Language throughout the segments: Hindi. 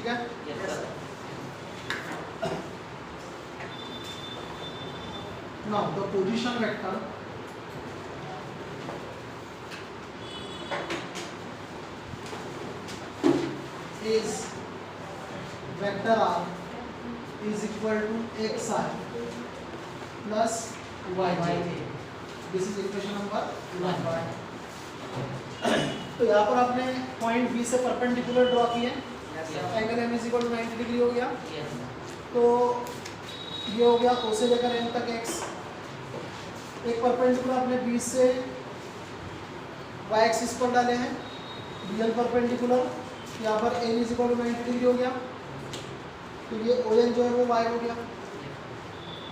ठीक है। Now the position vector is vector r is equal to xi plus yj. This is equation number 1. तो यहाँ पर आपने पॉइंट बी से परपेंडिकुलर ड्रॉ किए, angle M is equal to 90 degree हो गया। तो ये हो गया ओ से लेकर एम तक एक्स, एक परपेंडिकुलर आपने बी से वाई एक्सिस पर डाले हैं, रियल परपेंडिकुलर, यहाँ पर N is equal to 90 degree हो गया। तो ये ओ एन जो है वो वाई हो गया।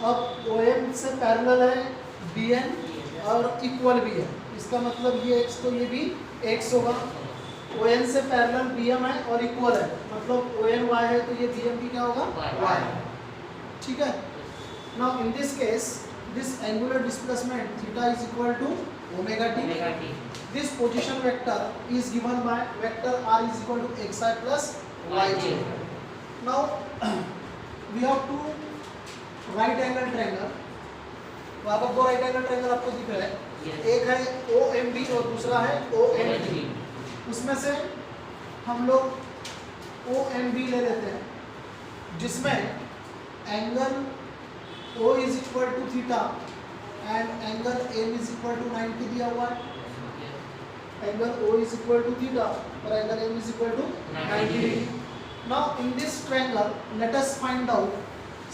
अब ओ एन से पैरेलल है बी एन और इक्वल भी है, इसका मतलब ये एक्स तो ये भी एक्स होगा। ओ एन से पैरेलल बी एम है और इक्वल है, मतलब ओ एन वाई है तो ये बी एम भी क्या होगा, वाई। ठीक है। Now in this case this angular displacement theta is equal to omega t. This position vector is given by vector r is equal to xi plus yj. Now we have two right angle triangle. वहाँ पर दो right angle triangle आपको दिख रहा है, एक है OMB और दूसरा है ONG। उसमें से हम लोग OMB ले लेते हैं, जिसमें angle O is equal to theta and angle M is equal to 90 दिया हुआ है। Angle O is equal to theta और angle M is equal to 90 degree. Now in this triangle, let us find out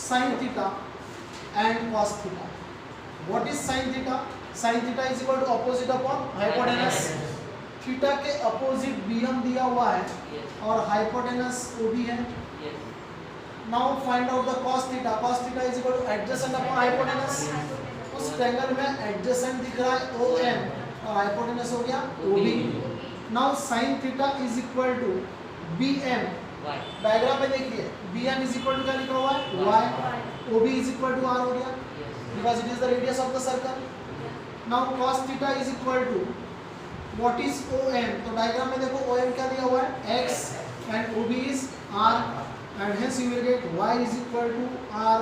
sin theta and cos theta. What is sin theta? Sin theta is equal to opposite upon hypotenuse. Theta के अपोजिट BM दिया हुआ है और हाइपोटेनस OB है। Now find out the cos theta. Cos theta is equal to adjacent upon hypotenuse. उस ट्रायंगल में adjacent दिख रहा है OM और हाइपोटेनस हो गया OB। Now sin theta is equal to BM, diagram में देखिए BM इज इक्वल टू क्या लिखा हुआ है, y, OB is equal to r हो गया, because it is the radius of the circle. Now cos theta is equal to what is OM, तो डायग्राम में देखो OM क्या दिया हुआ है, x and OB is r and hence you will get y is equal to r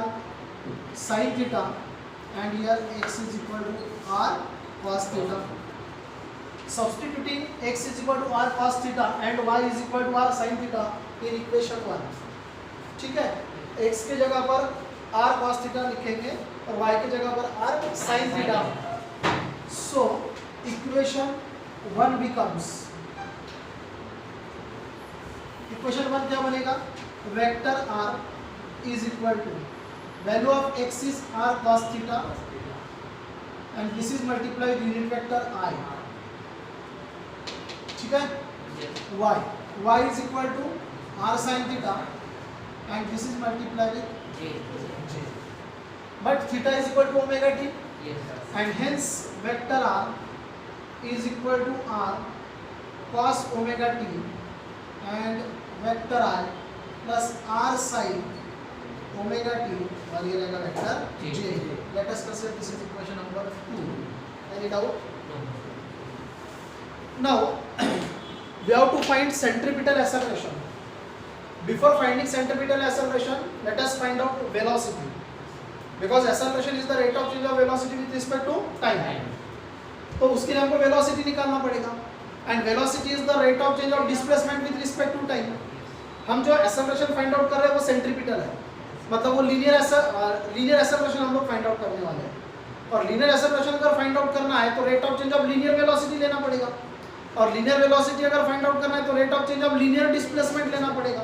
sin theta and here x is equal to r cos theta. Substituting x is equal to r cos theta and y is equal to r sin theta in equation 1. ठीक है, x के जगह पर r cos theta लिखेंगे और y के जगह पर r sin theta. So equation 1 becomes, equation 1 क्या बनेगा, vector r is equal to value of x is r cos theta and this is multiplied with unit vector I. ठीक है, y is equal to r sin theta and this is multiplied with j. But theta is equal to omega t and hence vector r is equal to r cos omega t and vector I plus r sin omega t और ये रहेगा vector j. Let us consider this is equation number 2. Any doubt? Now we have to find centripetal acceleration. Before finding centripetal acceleration, let us find out velocity, because acceleration is the rate of change of velocity with respect to time. तो उसके लिए हमको velocity निकालना पड़ेगा and velocity is the rate of change of displacement with respect to time. हम जो acceleration find out कर रहे हैं वो centripetal है, मतलब वो लीनियर एक्सेलरेशन हम लोग फाइंड आउट करने वाले हैं। और लीनियर एक्सेलरेशन अगर फाइंड आउट करना है तो rate of change of linear velocity लेना पड़ेगा, और लीनियर वेलोसिटी अगर फाइंड आउट करना है तो rate of change of linear displacement लेना पड़ेगा।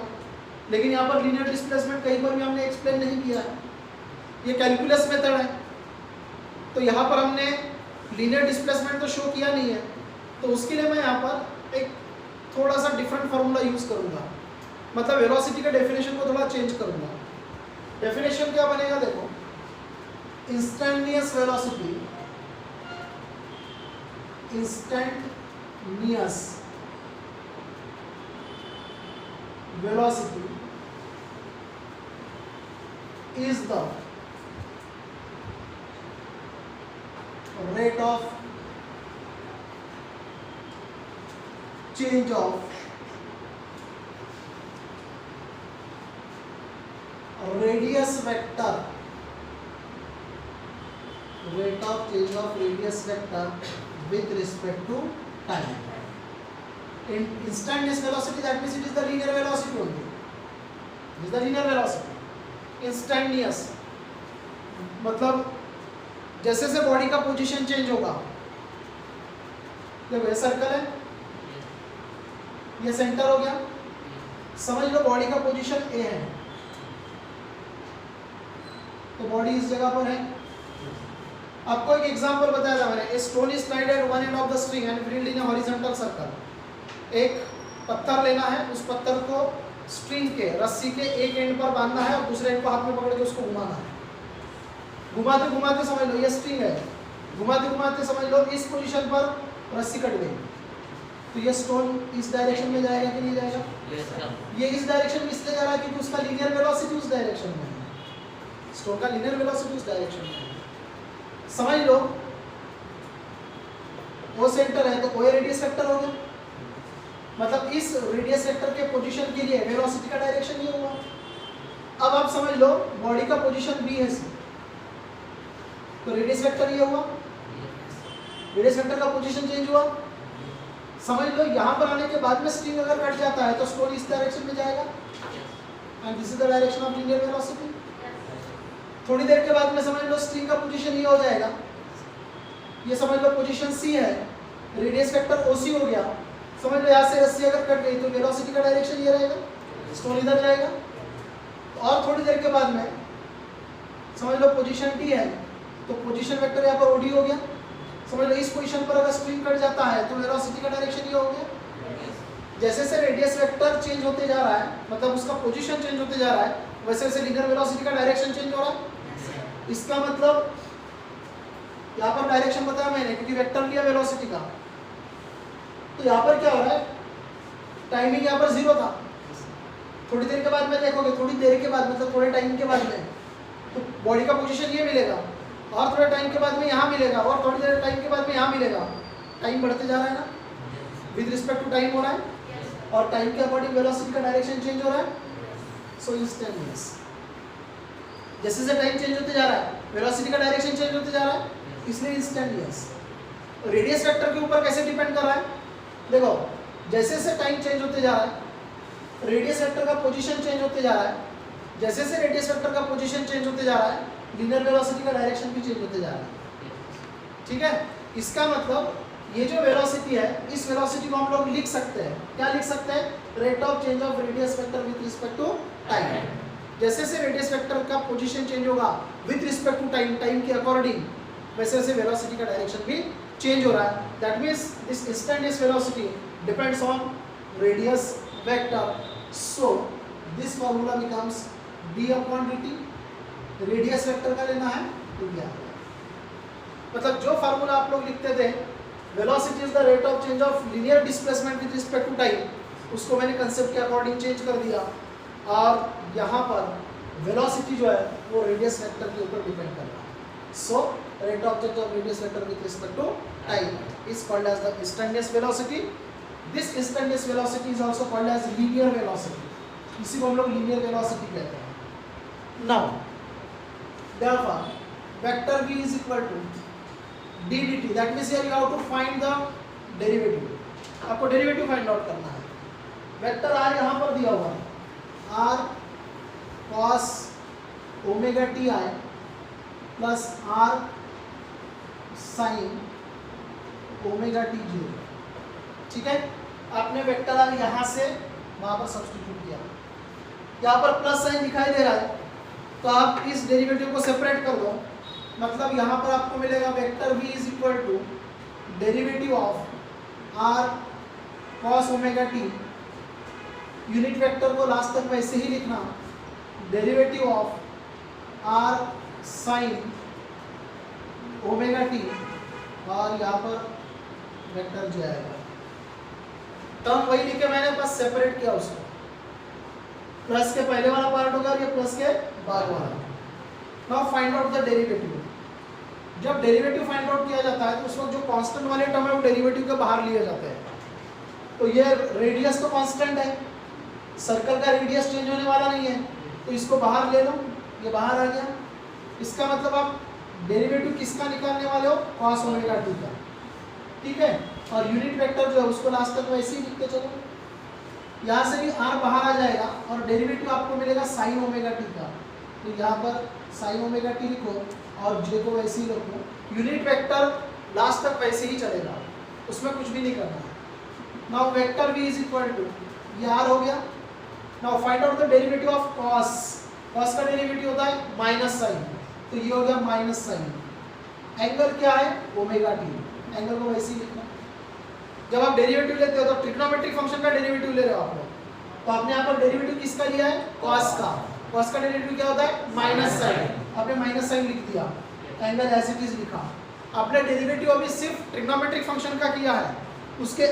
लेकिन यहाँ पर लीनियर डिस्प्लेसमेंट कहीं पर भी हमने एक्सप्लेन नहीं किया है, ये कैलकुलस मेथड है, तो यहाँ पर हमने लीनियर डिस्प्लेसमेंट तो शो किया नहीं है, तो उसके लिए मैं यहाँ पर एक थोड़ा सा डिफरेंट फार्मूला यूज़ करूँगा, मतलब वेलोसिटी के डेफिनेशन को थोड़ा चेंज करूँगा। डेफिनेशन क्या बनेगा, देखो, instantaneous velocity, instantaneous velocity is the rate of change of radius vector, rate of change of radius vector with respect to time. In instantaneous velocity, that means it is the linear velocity only. It is the linear velocity. Instantaneous मतलब जैसे से बॉडी का पोजीशन चेंज होगा, देखो ये सर्कल है, ये सेंटर हो गया, समझ लो बॉडी का पोजीशन ए है, तो बॉडी इस जगह पर है। आपको एक एग्जांपल बताया था मैंने, a stone is tied at one end of the string and drilled in a horizontal circle. एक पत्थर लेना है, उस पत्थर को स्ट्रिंग के रस्सी के एक एंड पर बांधना है और दूसरे एंड को हाथ में पकड़ के उसको घुमाना है। घुमाते घुमाते समझ लो ये स्ट्रिंग है, घुमाते घुमाते समझ लो इस पोजीशन पर रस्सी कट गई, तो ये स्टोन इस डायरेक्शन में जाएगा कि नहीं जाएगा? ये इस डायरेक्शन में इसलिए जा रहा है क्योंकि उसका लीनियर वेलोसिटी उस डायरेक्शन में है, स्टोन का लीनियर वेलोसिटी उस डायरेक्शन में है। समझ लो वो सेंटर है तो वो रेडियस वेक्टर हो गया, मतलब इस रेडियस वेक्टर के पोजीशन के लिए वेलोसिटी का डायरेक्शन ये हुआ। अब आप समझ लो बॉडी का पोजीशन बी है सी, तो रेडियस वेक्टर ये हुआ, रेडियस वेक्टर का पोजीशन चेंज हुआ। समझ लो यहाँ पर आने के बाद में स्ट्रिंग अगर कट जाता है तो स्टोन इस डायरेक्शन में जाएगा and this is the direction of linear velocity. थोड़ी देर के बाद में समझ लो स्ट्रिंग का पोजीशन ये हो जाएगा, ये समझ लो पोजीशन सी है, रेडियस वेक्टर ओसी हो गया। समझ लो यहाँ से रस्सी अगर कट गई तो वेलोसिटी का डायरेक्शन ये रहेगा, स्टोन इधर जाएगा। और थोड़ी देर के बाद में समझ लो पोजीशन टी है, तो पोजीशन वेक्टर यहाँ पर ओडी हो गया। समझ लो इस पोजीशन पर अगर स्ट्रिंग कट जाता है तो वेलोसिटी का डायरेक्शन ये हो गया। जैसे जैसे रेडियस वेक्टर चेंज होते जा रहा है, मतलब उसका पोजीशन चेंज होते जा रहा है, वैसे वैसे लीनियर वेलोसिटी का डायरेक्शन चेंज हो रहा है। इसका मतलब यहाँ पर डायरेक्शन बताया मैंने क्योंकि वेक्टर लिया वेलोसिटी का, तो यहाँ पर क्या हो रहा है, टाइमिंग यहाँ पर 0 था। थोड़ी देर के बाद में देखोगे, थोड़ी देर के बाद मतलब थोड़े टाइम के बाद में तो बॉडी का पोजीशन ये मिलेगा, और थोड़े टाइम के बाद में यहाँ मिलेगा, और थोड़ी देर टाइम के बाद में यहाँ मिलेगा। टाइम बढ़ते जा रहा है ना, विद रिस्पेक्ट टू टाइम हो रहा है, और टाइम के अकॉर्डिंग वेलोसिटी का डायरेक्शन चेंज हो रहा है। सो इंस्टेंटेनियस, जैसे जैसे टाइम चेंज होते जा रहा है वेलोसिटी का डायरेक्शन चेंज होते जा रहा है, इसलिए इंस्टेंटेनियस। रेडियस वेक्टर के ऊपर कैसे डिपेंड कर रहा है, देखो जैसे जैसे टाइम चेंज होते जा रहा है रेडियस वेक्टर का पोजीशन चेंज होते जा रहा है, जैसे जैसे रेडियस वेक्टर का पोजीशन चेंज होते जा रहा है लीनियर वेलोसिटी का डायरेक्शन भी चेंज होते जा रहा है। ठीक है, इसका मतलब ये जो वेलोसिटी है, इस वेलोसिटी को हम लोग लिख सकते हैं, क्या लिख सकते हैं, rate of change of radius vector with respect to time. जैसे जैसे रेडियस वेक्टर का पोजीशन चेंज होगा with respect to time, time के अकॉर्डिंग, वैसे वैसे वेलोसिटी का डायरेक्शन भी चेंज हो रहा है। That means this instantaneous velocity depends on radius vector. So this formula becomes d/dt। Radius vector का लेना है तो क्या, मतलब जो फार्मूला आप लोग लिखते थे velocity is the rate of change of linear displacement with respect to time, उसको मैंने कंसेप्ट के अकॉर्डिंग चेंज कर दिया, और यहाँ पर वेलोसिटी जो है वो रेडियस वेक्टर के ऊपर डिपेंड कर रहा है। So rate of change of radius vector with respect to time is called as the instantaneous velocity. This instantaneous velocity is also called as linear velocity, इसी को हम लोग लीनियर वेलोसिटी कहते हैं। Now therefore vector v is equal to d dt, that means here you have to find the derivative, आपको डेरिवेटिव फाइंड आउट करना है। वेक्टर r यहाँ पर दिया हुआ है, r cos omega t i plus r sin omega T zero. ठीक है, आपने वेक्टर r यहाँ से वहाँ पर सब्स्टिट्यूट किया, यहाँ पर प्लस साइन दिखाई दे रहा है, तो आप इस डेरिवेटिव को सेपरेट कर दो, मतलब यहाँ पर आपको मिलेगा vector v is equal to derivative of r cos omega t, unit vector को लास्ट तक वैसे ही लिखना, derivative of r sin omega t, और यहाँ पर वेक्टर जो आएगा टर्म वही लिखे मैंने, बस सेपरेट किया उसको, प्लस के पहले वाला पार्ट होगा और ये प्लस के बाद वाला। Now find out the derivative. जब डेरिवेटिव फाइंड आउट किया जाता है तो उस वक्त जो कांस्टेंट वाले टर्म है वो डेरिवेटिव के बाहर लिए जाते हैं। तो ये रेडियस तो कांस्टेंट है, सर्कल का रेडियस चेंज होने वाला नहीं है, तो इसको बाहर ले लो, ये बाहर आ गया। इसका मतलब आप डेरिवेटिव किसका निकालने वाले हो, cos ओमेगा टी का, ठीक है। और यूनिट वेक्टर जो है उसको लास्ट तक वैसे ही लिखते चलो। यहाँ से भी r बाहर आ जाएगा और डेरिवेटिव आपको मिलेगा sin ओमेगा टी का, तो यहाँ पर sin ओमेगा टी लिखो और j को वैसे ही रखो। यूनिट वेक्टर लास्ट तक वैसे ही चलेगा, उसमें कुछ भी नहीं करना है। Now vector v is equal to, ये r हो गया। Now find out the derivative of cos, cos का डेरिवेटिव होता है माइनस साइन, तो ये हो गया माइनस साइन। एंगल क्या है, ओमेगा टी, एंगल को वैसे ही लिखना। जब आप डेरिवेटिव लेते हो तो ट्रिग्नोमेट्रिक फंक्शन का डेरिवेटिव ले रहे हो आप लोग, तो आपने यहाँ पर डेरिवेटिव किसका लिया है, cos का। cos का डेरिवेटिव क्या होता है, माइनस साइन, आपने माइनस साइन लिख दिया, एंगल एज इट इज लिखा। आपने डेरिवेटिव अभी सिर्फ ट्रिग्नोमेट्रिक फंक्शन का किया है, उसके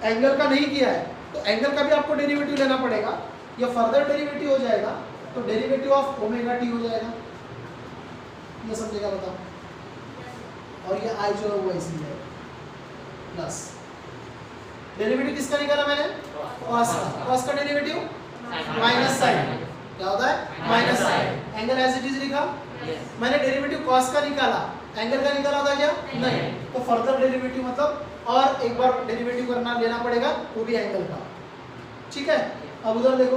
एंगल का नहीं किया है, तो एंगल का भी आपको डेरिवेटिव लेना पड़ेगा। ये फर्दर डेरिवेटिव हो जाएगा, तो डेरिवेटिव ऑफ ओमेगा टी हो जाएगा, ये समझेगा बताओ। और ये आई जो है वो ऐसी है प्लस डेरिवेटिव किसका निकाला मैंने, cos का। cos का डेरिवेटिव माइनस साइन, क्या होता है, minus sine. Angle as it is लिखा, मैंने डेरिवेटिव cos का निकाला, एंगल का निकाला था क्या, नहीं। तो फर्दर डेरिवेटिव मतलब और एक बार डेरिवेटिव करना लेना पड़ेगा, वो भी एंगल का, ठीक है। अब उधर देखो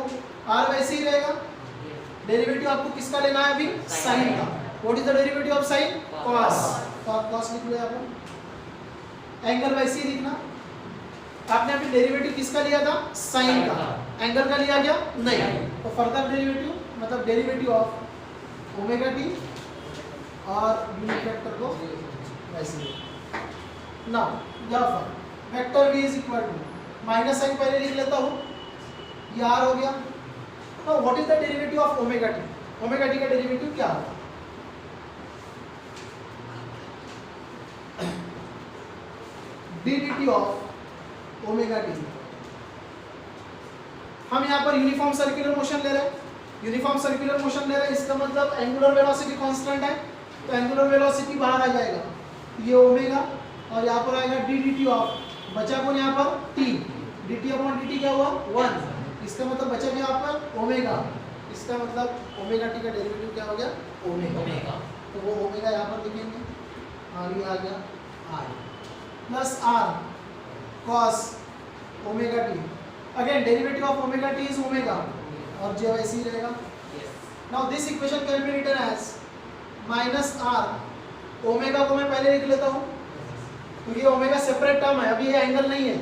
r वैसे ही रहेगा, डेरिवेटिव आपको किसका लेना है अभी, साइन का। What is the derivative of sign, cos, cos लिख लो यहाँ पर। एंगल वैसे ही लिखना, आपने अभी डेरिवेटिव किसका लिया था, साइन का, एंगल का लिया क्या, नहीं। तो फर्दर डेरिवेटिव मतलब डेरिवेटिव ऑफ ओमेगा टी और यूनिट वेक्टर को वैसे ही। नाउ यहाँ पर vector v is equal to, minus sine पहले लिख लेता हूँ, ये r हो गया। Now what is the derivative of omega t, omega t का डेरिवेटिव क्या होगा, dt ऑफ ओमेगा टी। हम यहाँ पर यूनिफॉर्म सर्कुलर मोशन ले रहे हैं, यूनिफॉर्म सर्कुलर मोशन ले रहे हैं, इसका मतलब एंगुलर वेलोसिटी कांस्टेंट है, तो एंगुलर वेलोसिटी बाहर आ जाएगा, ये ओमेगा, और यहाँ पर आएगा डी डी टी ऑफ, बचा कौन यहाँ पर T, D T upon D T क्या हुआ 1, इसका मतलब बचा क्या यहाँ पर ओमेगा, इसका मतलब ओमेगा टी का डेरिवेटिव क्या हो गया, ओमेगा। तो वो ओमेगा यहाँ पर लिखेंगे, और ये आ गया r plus r cos omega t. Again derivative of omega t is omega, और जे वैसे ही रहेगा। Now this equation can be written as minus r, omega को मैं पहले लिख लेता हूँ, क्योंकि तो ओमेगा सेपरेट टर्म है, अभी ये एंगल नहीं है,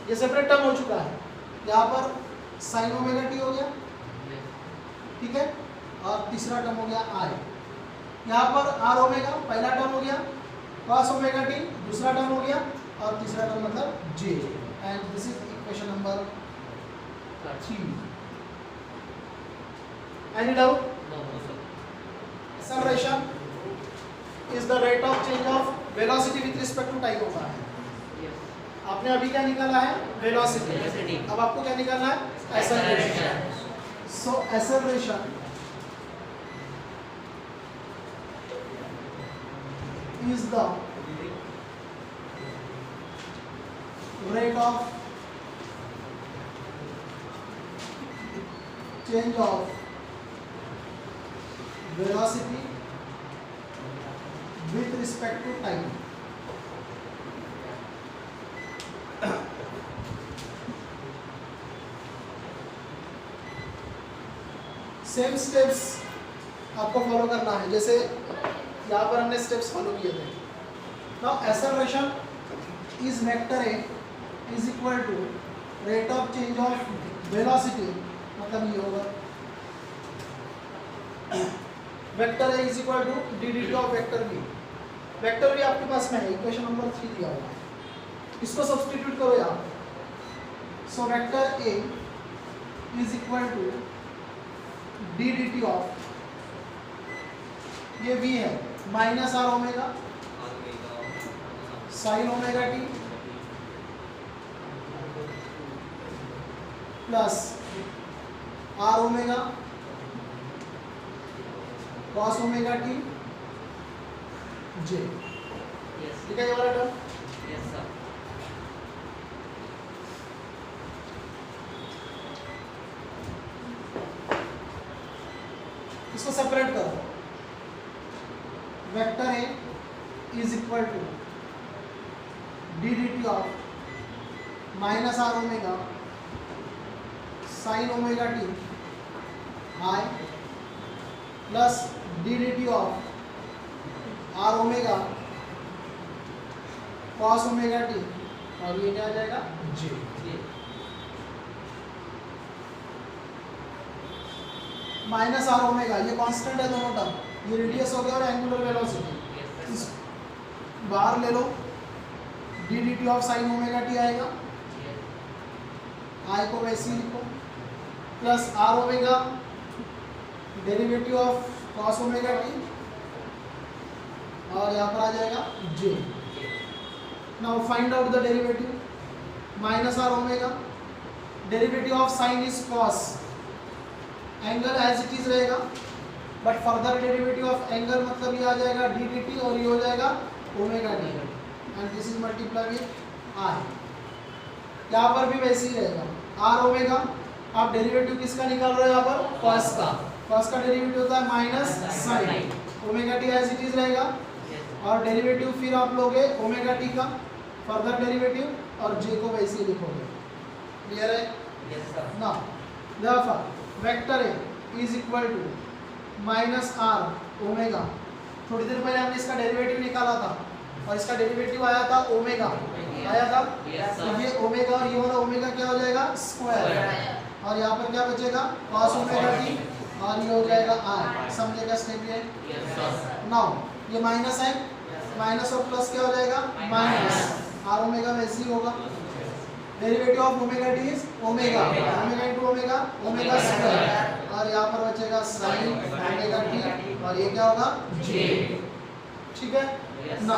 ये सेपरेट टर्म हो चुका है। यहाँ पर साइन ओमेगा टी हो गया, ठीक है, और तीसरा टर्म हो गया आई। यहाँ पर आर ओमेगा पहला टर्म हो गया, cos ओमेगा टी दूसरा टर्म हो गया, और तीसरा टर्म मतलब j, and this is equation number 3। Any doubt? Acceleration is the rate of change of velocity with respect to time होता है। आपने अभी क्या निकाला है, वेलोसिटी, अब आपको क्या निकालना है, acceleration। So acceleration is the rate of change of velocity with respect to time। Same steps आपको फॉलो करना है, जैसे यहाँ पर हमने स्टेप्स फॉलो किए थे। Now acceleration is vector A is equal to rate of change of velocity, मतलब ये होगा vector A is equal to d d t of vector b. Vector b आपके पास में है, इक्वेशन नंबर 3 दिया हुआ है, इसको सब्स्टिट्यूट करो यहाँ। So vector A is equal to d d t of, ये v है, minus r omega sine omega t plus r omega cos omega t j. ठीक है ये वाला टर्म? Yes sir. इसको सेपरेट करो, vector A is equal to d d t of minus r omega sine omega t i plus d d t of r omega cos omega t, और ये क्या आ जाएगा जे। माइनस आर ओमेगा ये कांस्टेंट है दोनों टर्म, ये रेडियस हो गया और एंगुलर वेलोसिटी, इस बाहर ले लो, d d t of sine omega t आएगा, आई को वैसे ही लिखो, plus r omega derivative of cos omega t, और यहाँ पर आ जाएगा j. Now find out the derivative, minus r omega derivative of sine is cos, angle as it is रहेगा, but further derivative of angle मतलब ये आ जाएगा डी डी टी और ये हो जाएगा omega D, and this is multiply with I. यहाँ पर भी वैसे ही रहेगा, आर ओमेगा आप डेरिवेटिव किसका निकाल रहे हो यहाँ पर, कॉस का, कॉस का डेरिवेटिव होता है minus sine, omega t as it is रहेगा, और डेरिवेटिव फिर आप लोगे ओमेगा टी का फर्दर डेरिवेटिव, और जे को वैसे ही लिखोगे। क्लियर है? Yes sir. Now therefore vector A is equal to minus r omega, थोड़ी देर पहले हमने इसका डेरिवेटिव निकाला था और इसका डेरिवेटिव आया था ओमेगा, आया था, तो ये ओमेगा और ये वाला ओमेगा क्या हो जाएगा स्क्वायर, और यहाँ पर क्या बचेगा कॉस ओमेगा टी, और ये हो जाएगा आर। समझेगा स्टेप ये? Yes sir. नाउ ये माइनस है, माइनस और प्लस क्या हो जाएगा माइनस, आर ओमेगा वैसे ही होगा, derivative of omega t is omega, omega into omega, omega square, और यहाँ पर बचेगा साइन ओमेगा टी, और ये क्या होगा जे। ठीक है ना?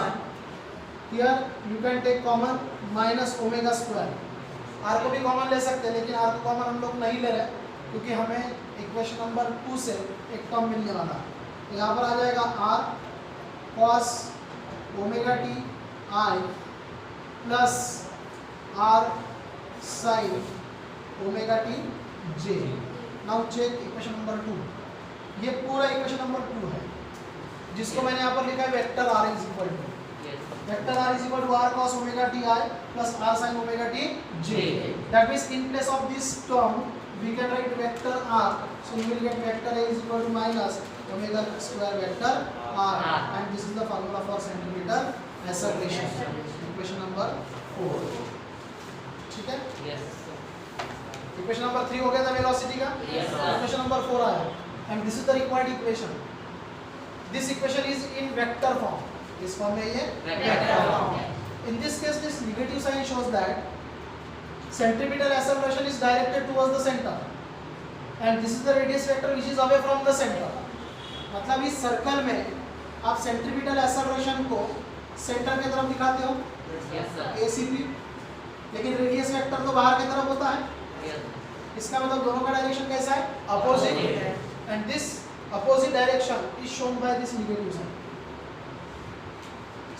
Here you can take common minus omega square, r को भी कॉमन ले सकते हैं, लेकिन आर को कॉमन हम लोग नहीं ले रहे क्योंकि हमें इक्वेशन नंबर 2 से एक टर्म मिलने वाला है। तो यहाँ पर आ जाएगा r cos omega t i plus r sine omega t j. Now check equation number 2, ये पूरा इक्वेशन नंबर 2 है जिसको मैंने यहाँ पर लिखा है vector r is equal to, vector r is equal to r cos omega t i plus r sine omega t j. That means in place of this term we can write vector r, so you will get vector a is equal to minus omega square vector r, and this is the formula for centimeter acceleration, equation number 4। ठीक है? यस इक्वेशन नंबर 3 हो गया था वेलोसिटी का, इक्वेशन नंबर 4 आया, and this is the required equation. This equation is in vector form, इस फॉर्म में ये vector form. In this case this negative sign shows that centripetal acceleration is directed towards the center, and this is the radius vector which is away from the center। मतलब इस सर्कल में आप सेंट्रीपिटल एक्सेलरेशन को सेंटर की तरफ दिखाते हो, यस सर। ACP, लेकिन रेडियस वेक्टर तो बाहर की तरफ होता है, यस इसका मतलब दोनों का डायरेक्शन कैसा है opposite, and this opposite direction is shown by this negative sign.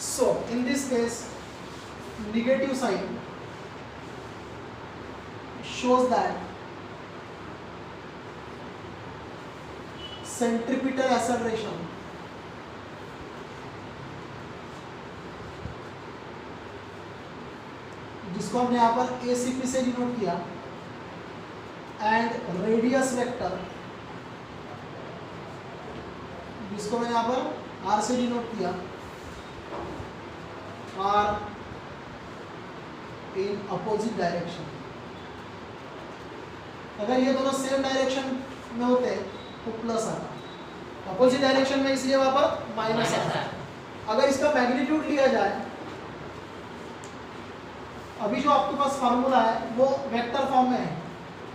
So in this case negative sign shows that centripetal acceleration जिसको हमने यहाँ पर ACP से डिनोट किया, एंड रेडियस वेक्टर जिसको मैंने यहाँ पर R से डिनोट किया, आर इन अपोजिट डायरेक्शन। अगर ये दोनों सेम डायरेक्शन में होते तो प्लस आता, अपोजिट डायरेक्शन में इसलिए वहां पर माइनस आता। अगर इसका मैग्नीट्यूड लिया जाए, अभी जो आपके पास फार्मूला है वो वेक्टर फॉर्म में है,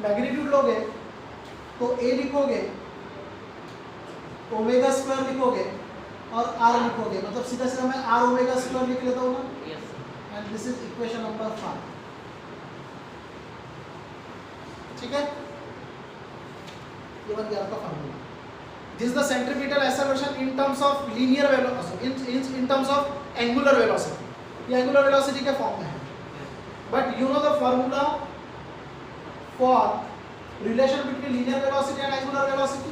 मैग्नीट्यूड लोगे तो a लिखोगे, ओमेगा स्क्वायर लिखोगे और r लिखोगे, मतलब सीधा सीधा मैं r ओमेगा स्क्वायर लिख लेता हूँ ना, and this is equation number 5। ठीक है? ये बन गया आपका formula. This the centripetal acceleration in terms of linear velocity, in terms of angular velocity, ये एंगुलर वेलोसिटी के फॉर्म में है। But you know the formula for relation between linear velocity and angular velocity?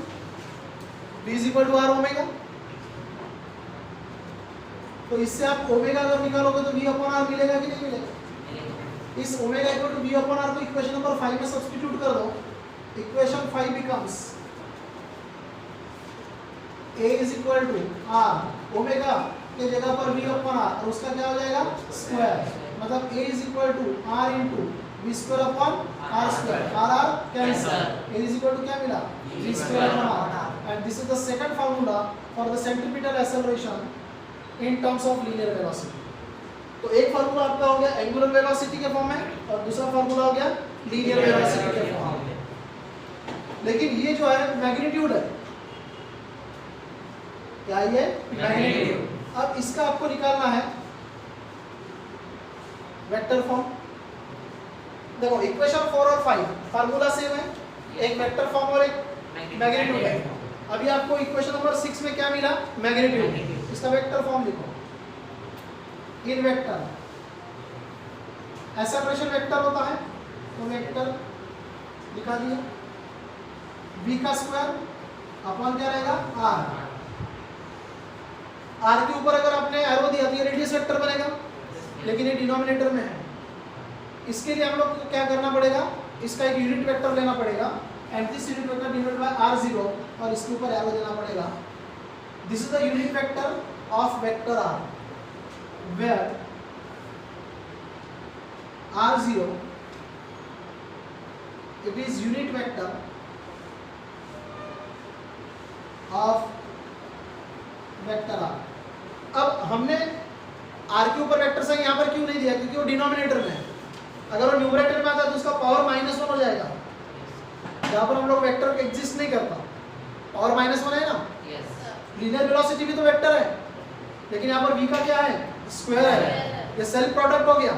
V is equal to r omega. तो इससे आप ओमेगा अगर निकालोगे तो V अपॉन आर मिलेगा कि नहीं मिलेगा? इस omega equal to V upon r को इक्वेशन नंबर 5 में सब्स्टिट्यूट कर दो। Equation 5 becomes A is equal to r omega के जगह पर V अपॉन आर और उसका क्या हो जाएगा स्क्वायर, मतलब A is equal to r into V square upon r square, r cancel, A is equal to क्या मिला V square upon r. And this is the second formula for the centripetal acceleration in terms of linear velocity. तो एक फार्मूला आपका हो गया एंगुलर वेलोसिटी के फॉर्म में और दूसरा फार्मूला हो गया लीनियर वेलोसिटी के फॉर्म में। लेकिन ये जो है मैग्नीट्यूड है, क्या ये मैग्नीट्यूड। अब इसका आपको निकालना है वेक्टर फॉर्म। देखो इक्वेशन 4 और 5 फार्मूला सेम है, एक वेक्टर फॉर्म और एक मैग्नीट्यूड है। अभी आपको इक्वेशन नंबर 6 में क्या मिला मैग्नीट्यूड, इसका वेक्टर फॉर्म लिखो। इन वेक्टर एक्सेलरेशन वेक्टर होता है तो वेक्टर लिखा दिया, v का स्क्वायर अपॉन क्या रहेगा r। r के ऊपर अगर आपने एरो दिया तो ये रेडियस वेक्टर बनेगा, लेकिन ये डिनोमिनेटर में है। इसके लिए हम लोग को क्या करना पड़ेगा, इसका एक यूनिट वेक्टर लेना पड़ेगा and this unit vector denoted by r0 और इसके ऊपर एरो देना पड़ेगा। This is the unit vector of vector r where r0 it is unit vector of vector r। अब हमने r के ऊपर वेक्टर साइन यहाँ पर क्यों नहीं दिया, क्योंकि वो डिनोमिनेटर में है। अगर वो न्यूमरेटर में आता तो उसका पावर -1 हो जाएगा। यहाँ पर हम लोग वेक्टर एग्जिस्ट नहीं करता, पावर -1 है ना। लीनियर वेलोसिटी भी तो वेक्टर है, लेकिन यहाँ पर v का क्या है स्क्वायर है, ये सेल्फ प्रोडक्ट हो गया,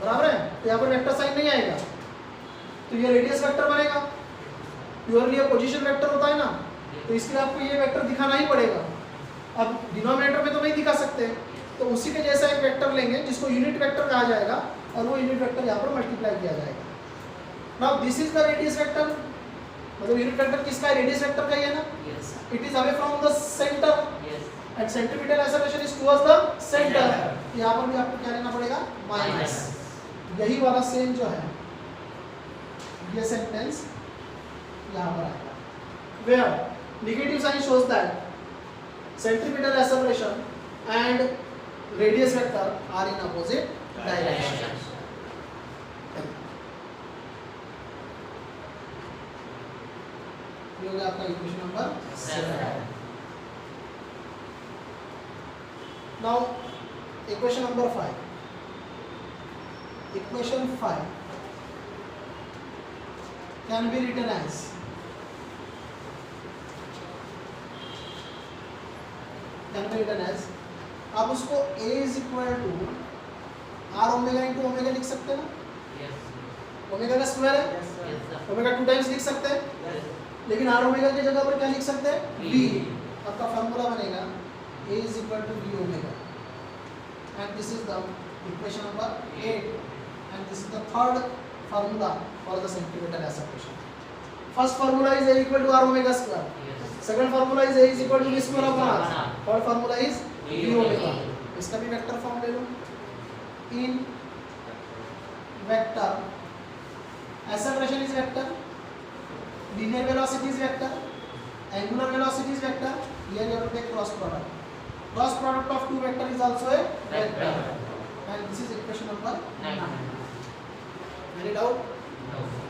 बराबर है। तो यहाँ पर वेक्टर साइन नहीं आएगा, तो ये रेडियस वेक्टर बनेगा। प्योरली ये पोजीशन वेक्टर होता है ना, तो इसके लिए आपको ये वेक्टर दिखाना ही पड़ेगा। अब डिनोमिनेटर में तो नहीं दिखा सकते, तो उसी के जैसा एक वेक्टर लेंगे जिसको यूनिट वेक्टर कहा जाएगा और वो यूनिट वेक्टर यहाँ पर मल्टीप्लाई किया जाएगा। Now this is the radius vector, मतलब यूनिट वेक्टर किसका है, रेडियस वेक्टर का ही है ना। It is away from the centre and centripetal acceleration is towards the centre. यहाँ पर भी आपको क्या लेना पड़ेगा माइनस। यही वाला सेम जो है ये सेंटेंस यहाँ पर आएगा, where negative sign shows that centripetal acceleration and radius vector are in opposite direction. ये हो गया आपका equation number 7। Now equation number 5. Equation 5 can be written as आप उसको a is equal to r omega into omega लिख सकते हैं ना। ओमेगा का स्क्वायर है, ओमेगा 2 टाइम्स लिख सकते हैं, लेकिन r ओमेगा की जगह पर क्या लिख सकते हैं v। आपका फॉर्मूला बनेगा a is equal to v omega and this is the equation number 8 and this is the third formula for the centripetal acceleration. First formula is a equal to r omega square. Second formula is a is equal to v square upon r. Third formula is v omega. इसका भी वेक्टर फॉर्म ले लो। In vector acceleration is vector, linear velocity is vector, angular velocity is vector. Here you have to take cross product. Cross product of two vector is also a vector. And this is equation number 9. Any doubt? No.